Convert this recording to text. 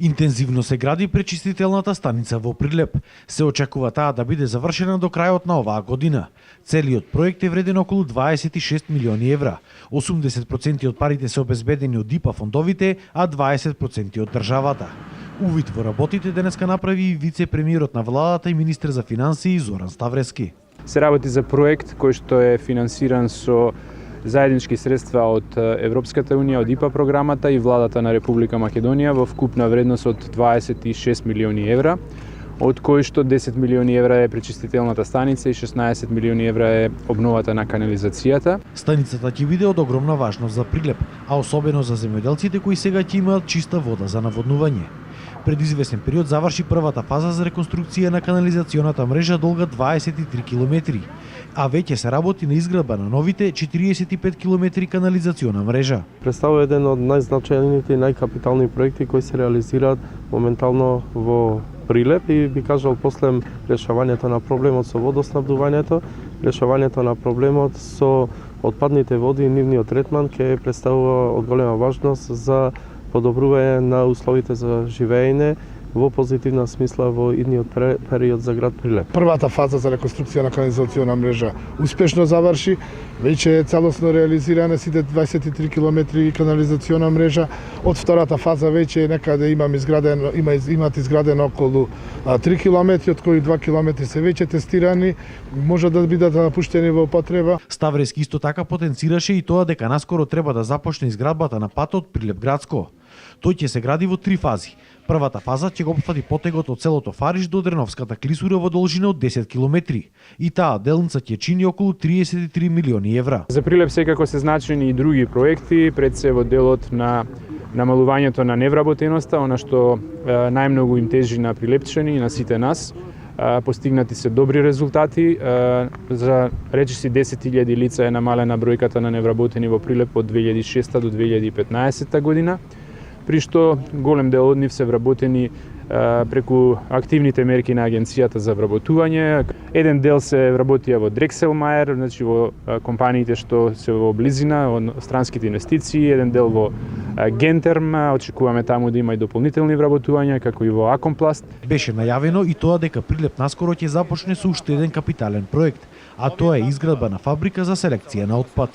Интензивно се гради пречистителната станица во Прилеп. Се очекува таа да биде завршена до крајот на оваа година. Целиот проект е вреден околу 26 милиони евра. 80% од парите се обезбедени од ИПА фондовите, а 20% од државата. Увид во работите денеска направи и вице-премиерот на владата и министер за финансии Зоран Ставрески. Се работи за проект кој што е финансиран со заеднички средства од Европската унија, од ИПА програмата и владата на Република Македонија во вкупна вредност од 26 милиони евра, од кои што 10 милиони евра е пречистителната станица и 16 милиони евра е обновата на канализацијата. Станицата ќе биде од огромна важност за Прилеп, а особено за земјоделците кои сега ќе имаат чиста вода за наводнување. Пред известен период заврши првата фаза за реконструкција на канализационата мрежа долга 23 километри, а веќе се работи на изградба на новите 45 километри канализациона мрежа. Представува еден од најзначајните и најкапитални проекти кои се реализираат моментално во Прилеп и би кажал после решавањето на проблемот со водоснабдувањето, решавањето на проблемот со отпадните води и нивниот третман ќе представува од голема важност за подобрување на условите за живеење во позитивна смисла во идниот период за град Прилеп. Првата фаза за реконструкција на канализациона мрежа успешно заврши, веќе е целосно реализирана сите 23 километри канализациона мрежа. Од втората фаза веќе некаде имат изградено околу 3 километри, од кои 2 километри се веќе тестирани, може да бидат напуштени во употреба. Ставрески исто така потенцираше и тоа дека наскоро треба да започне изградбата на патот Прилеп градско. Тој ќе се гради во 3 фази. Првата фаза ќе го опфати потегот од селото Фариш до Дреновската клисура во должина од 10 километри. И таа делница ќе чини околу 33 милиони евра. За Прилеп секако се значени и други проекти, пред се во делот на намалувањето на невработеноста, она што најмногу им тежи на прилепчани и на сите нас. Постигнати се добри резултати. За речиси 10.000 лица е намалена бројката на невработени во Прилеп од 2006 до 2015 година, при што голем дел од нив се вработени преку активните мерки на Агенцијата за вработување. Еден дел се вработија во Дрекселмајер, значи во компаниите што се во близина од странските инвестиции, еден дел во Гентерм, очекуваме таму да има и дополнителни вработувања, како и во Акомпласт. Беше најавено и тоа дека Прилеп наскоро ќе започне со уште еден капитален проект, а тоа е изградба на фабрика за селекција на отпад.